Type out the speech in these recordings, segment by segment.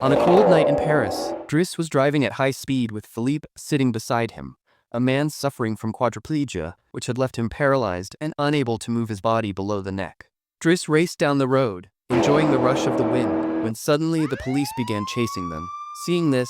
On a cold night in Paris, Driss was driving at high speed with Philippe sitting beside him, a man suffering from quadriplegia, which had left him paralyzed and unable to move his body below the neck. Driss raced down the road, enjoying the rush of the wind, when suddenly the police began chasing them. Seeing this,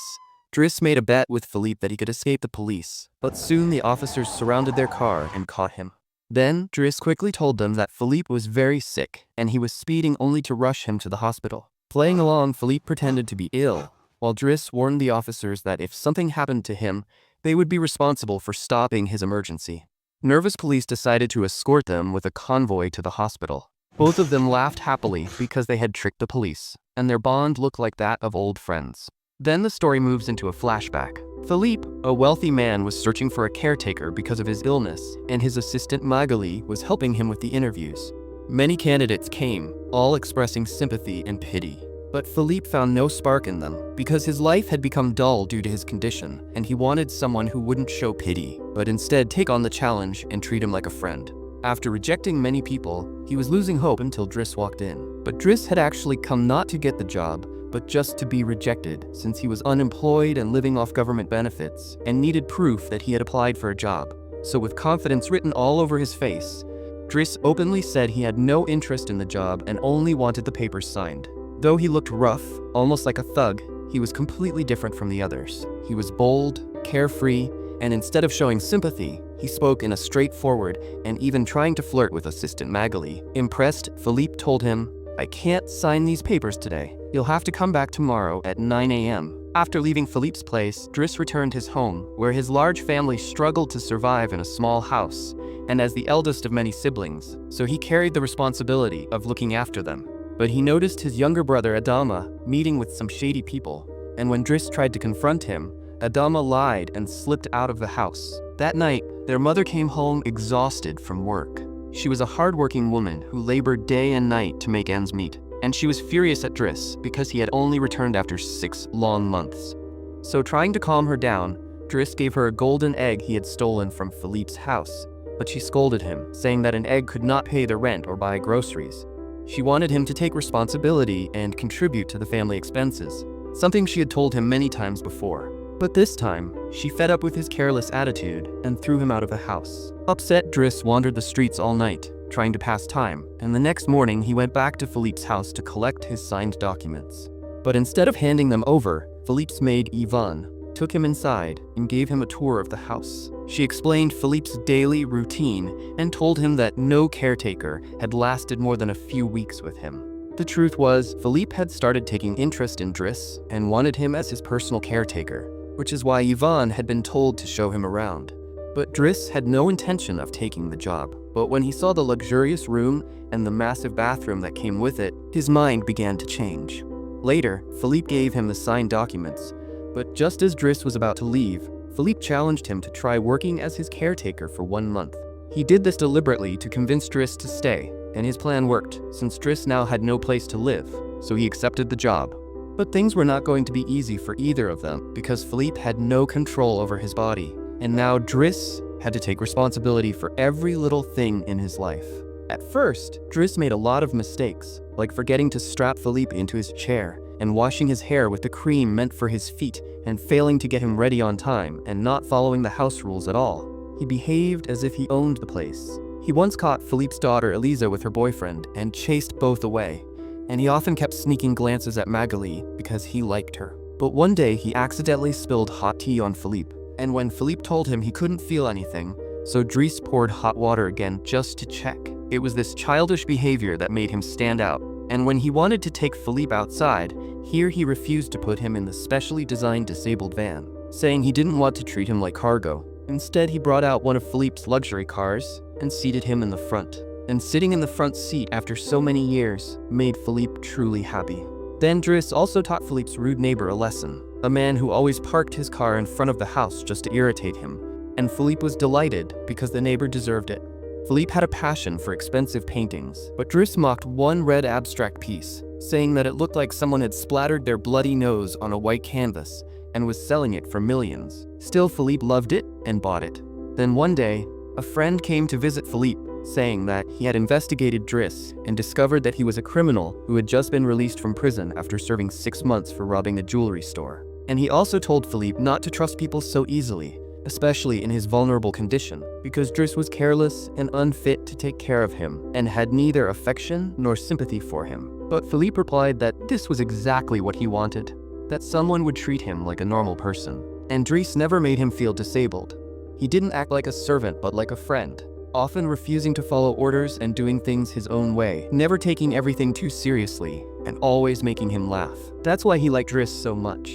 Driss made a bet with Philippe that he could escape the police, but soon the officers surrounded their car and caught him. Then, Driss quickly told them that Philippe was very sick, and he was speeding only to rush him to the hospital. Playing along, Philippe pretended to be ill, while Driss warned the officers that if something happened to him, they would be responsible for stopping his emergency. Nervous police decided to escort them with a convoy to the hospital. Both of them laughed happily because they had tricked the police, and their bond looked like that of old friends. Then the story moves into a flashback. Philippe, a wealthy man, was searching for a caretaker because of his illness, and his assistant Magalie was helping him with the interviews. Many candidates came, all expressing sympathy and pity. But Philippe found no spark in them, because his life had become dull due to his condition, and he wanted someone who wouldn't show pity, but instead take on the challenge and treat him like a friend. After rejecting many people, he was losing hope until Driss walked in. But Driss had actually come not to get the job, but just to be rejected, since he was unemployed and living off government benefits, and needed proof that he had applied for a job. So with confidence written all over his face, Driss openly said he had no interest in the job and only wanted the papers signed. Though he looked rough, almost like a thug, he was completely different from the others. He was bold, carefree, and instead of showing sympathy, he spoke in a straightforward and even trying to flirt with assistant Magalie. Impressed, Philippe told him, "I can't sign these papers today. You'll have to come back tomorrow at 9 a.m. After leaving Philippe's place, Driss returned his home, where his large family struggled to survive in a small house, and as the eldest of many siblings, so he carried the responsibility of looking after them. But he noticed his younger brother Adama meeting with some shady people, and when Driss tried to confront him, Adama lied and slipped out of the house. That night, their mother came home exhausted from work. She was a hard-working woman who labored day and night to make ends meet, and she was furious at Driss because he had only returned after 6 long months. So trying to calm her down, Driss gave her a golden egg he had stolen from Philippe's house, but she scolded him, saying that an egg could not pay the rent or buy groceries. She wanted him to take responsibility and contribute to the family expenses, something she had told him many times before. But this time, she fed up with his careless attitude and threw him out of the house. Upset, Driss wandered the streets all night, trying to pass time, and the next morning he went back to Philippe's house to collect his signed documents. But instead of handing them over, Philippe's maid Yvonne took him inside and gave him a tour of the house. She explained Philippe's daily routine and told him that no caretaker had lasted more than a few weeks with him. The truth was, Philippe had started taking interest in Driss and wanted him as his personal caretaker, which is why Yvonne had been told to show him around. But Driss had no intention of taking the job. But when he saw the luxurious room and the massive bathroom that came with it, his mind began to change. Later, Philippe gave him the signed documents, but just as Driss was about to leave, Philippe challenged him to try working as his caretaker for 1 month. He did this deliberately to convince Driss to stay, and his plan worked, since Driss now had no place to live, so he accepted the job. But things were not going to be easy for either of them, because Philippe had no control over his body, and now Driss had to take responsibility for every little thing in his life. At first, Driss made a lot of mistakes, like forgetting to strap Philippe into his chair, and washing his hair with the cream meant for his feet, and failing to get him ready on time, and not following the house rules at all. He behaved as if he owned the place. He once caught Philippe's daughter Elisa with her boyfriend, and chased both away, and he often kept sneaking glances at Magalie because he liked her. But one day he accidentally spilled hot tea on Philippe, and when Philippe told him he couldn't feel anything, so Driss poured hot water again just to check. It was this childish behavior that made him stand out, and when he wanted to take Philippe outside, here he refused to put him in the specially designed disabled van, saying he didn't want to treat him like cargo. Instead, he brought out one of Philippe's luxury cars and seated him in the front. And sitting in the front seat after so many years made Philippe truly happy. Then Driss also taught Philippe's rude neighbor a lesson, a man who always parked his car in front of the house just to irritate him, and Philippe was delighted because the neighbor deserved it. Philippe had a passion for expensive paintings, but Driss mocked one red abstract piece, saying that it looked like someone had splattered their bloody nose on a white canvas and was selling it for millions. Still, Philippe loved it and bought it. Then one day, a friend came to visit Philippe, saying that he had investigated Driss and discovered that he was a criminal who had just been released from prison after serving 6 months for robbing a jewelry store. And he also told Philippe not to trust people so easily, especially in his vulnerable condition, because Driss was careless and unfit to take care of him and had neither affection nor sympathy for him. But Philippe replied that this was exactly what he wanted, that someone would treat him like a normal person. And Driss never made him feel disabled. He didn't act like a servant but like a friend, often refusing to follow orders and doing things his own way, never taking everything too seriously, and always making him laugh. That's why he liked Driss so much.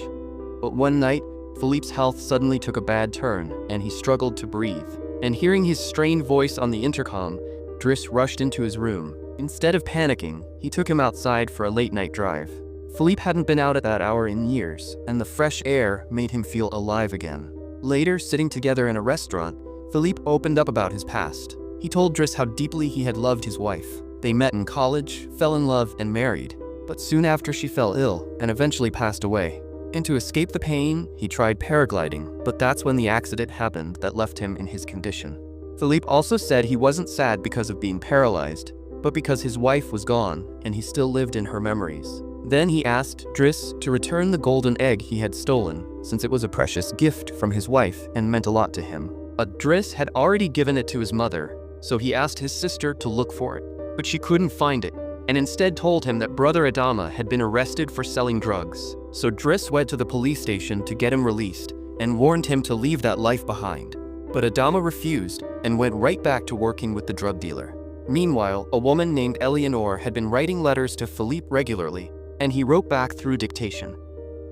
But one night, Philippe's health suddenly took a bad turn, and he struggled to breathe. And hearing his strained voice on the intercom, Driss rushed into his room. Instead of panicking, he took him outside for a late-night drive. Philippe hadn't been out at that hour in years, and the fresh air made him feel alive again. Later, sitting together in a restaurant, Philippe opened up about his past. He told Driss how deeply he had loved his wife. They met in college, fell in love, and married. But soon after she fell ill, and eventually passed away. And to escape the pain, he tried paragliding, but that's when the accident happened that left him in his condition. Philippe also said he wasn't sad because of being paralyzed, but because his wife was gone, and he still lived in her memories. Then he asked Driss to return the golden egg he had stolen, since it was a precious gift from his wife and meant a lot to him. But Driss had already given it to his mother, so he asked his sister to look for it, but she couldn't find it, and instead told him that brother Adama had been arrested for selling drugs. So Driss went to the police station to get him released and warned him to leave that life behind. But Adama refused and went right back to working with the drug dealer. Meanwhile, a woman named Eleanor had been writing letters to Philippe regularly, and he wrote back through dictation.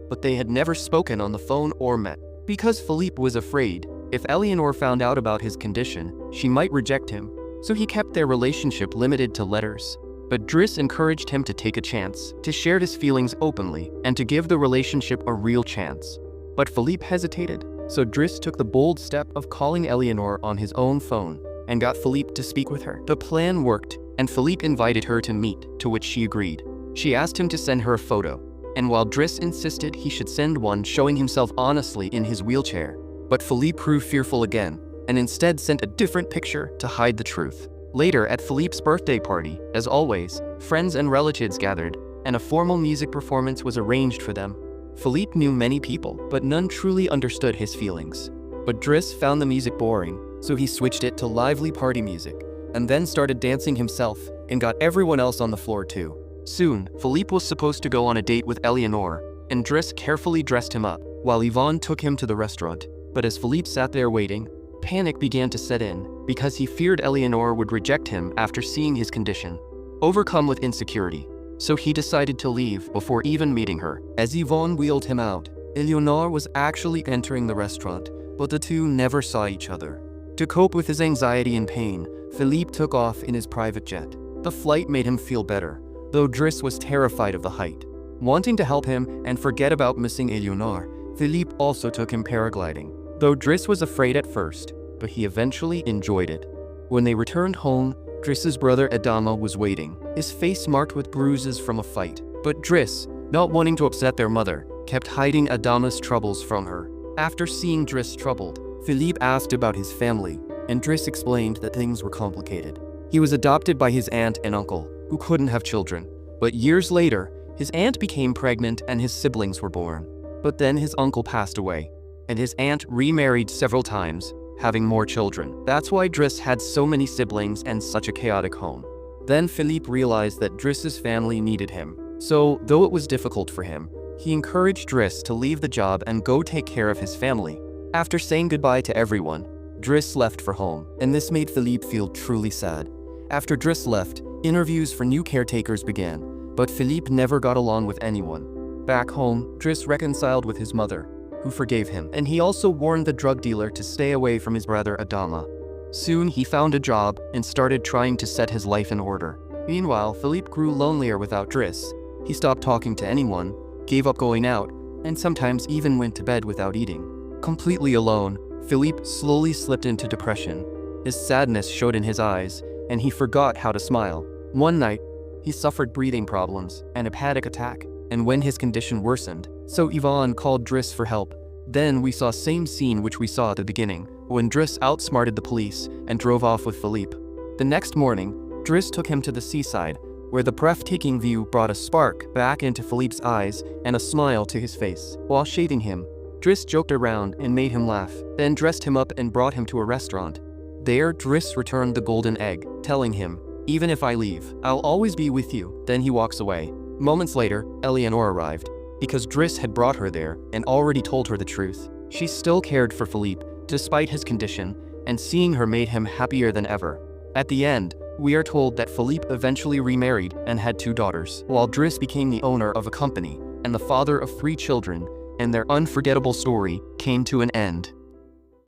But they had never spoken on the phone or met. Because Philippe was afraid, if Eleanor found out about his condition, she might reject him, so he kept their relationship limited to letters. But Driss encouraged him to take a chance, to share his feelings openly, and to give the relationship a real chance. But Philippe hesitated, so Driss took the bold step of calling Eleanor on his own phone, and got Philippe to speak with her. The plan worked, and Philippe invited her to meet, to which she agreed. She asked him to send her a photo, and while Driss insisted he should send one showing himself honestly in his wheelchair, but Philippe proved fearful again, and instead sent a different picture to hide the truth. Later, at Philippe's birthday party, as always, friends and relatives gathered, and a formal music performance was arranged for them. Philippe knew many people, but none truly understood his feelings. But Driss found the music boring, so he switched it to lively party music, and then started dancing himself, and got everyone else on the floor too. Soon, Philippe was supposed to go on a date with Eleanor, and Driss carefully dressed him up, while Yvonne took him to the restaurant. But as Philippe sat there waiting, panic began to set in, because he feared Eleanor would reject him after seeing his condition, overcome with insecurity. So he decided to leave before even meeting her. As Yvonne wheeled him out, Eleanor was actually entering the restaurant, but the two never saw each other. To cope with his anxiety and pain, Philippe took off in his private jet. The flight made him feel better, though Driss was terrified of the height. Wanting to help him and forget about missing Eleanor, Philippe also took him paragliding, though Driss was afraid at first, but he eventually enjoyed it. When they returned home, Driss's brother Adama was waiting, his face marked with bruises from a fight. But Driss, not wanting to upset their mother, kept hiding Adama's troubles from her. After seeing Driss troubled, Philippe asked about his family, and Driss explained that things were complicated. He was adopted by his aunt and uncle, who couldn't have children. But years later, his aunt became pregnant and his siblings were born. But then his uncle passed away, and his aunt remarried several times, having more children. That's why Driss had so many siblings and such a chaotic home. Then Philippe realized that Driss's family needed him. So, though it was difficult for him, he encouraged Driss to leave the job and go take care of his family. After saying goodbye to everyone, Driss left for home, and this made Philippe feel truly sad. After Driss left, interviews for new caretakers began, but Philippe never got along with anyone. Back home, Driss reconciled with his mother, who forgave him, and he also warned the drug dealer to stay away from his brother Adama. Soon he found a job and started trying to set his life in order. Meanwhile, Philippe grew lonelier without Driss. He stopped talking to anyone, gave up going out, and sometimes even went to bed without eating. Completely alone, Philippe slowly slipped into depression. His sadness showed in his eyes, and he forgot how to smile. One night, he suffered breathing problems and a panic attack, and when his condition worsened, so Yvonne called Driss for help. Then we saw same scene which we saw at the beginning, when Driss outsmarted the police and drove off with Philippe. The next morning, Driss took him to the seaside, where the breathtaking view brought a spark back into Philippe's eyes and a smile to his face. While shaving him, Driss joked around and made him laugh, then dressed him up and brought him to a restaurant. There, Driss returned the golden egg, telling him, "Even if I leave, I'll always be with you." Then he walks away. Moments later, Eleanor arrived. Because Driss had brought her there and already told her the truth, she still cared for Philippe, despite his condition, and seeing her made him happier than ever. At the end, we are told that Philippe eventually remarried and had 2 daughters, while Driss became the owner of a company and the father of 3 children, and their unforgettable story came to an end.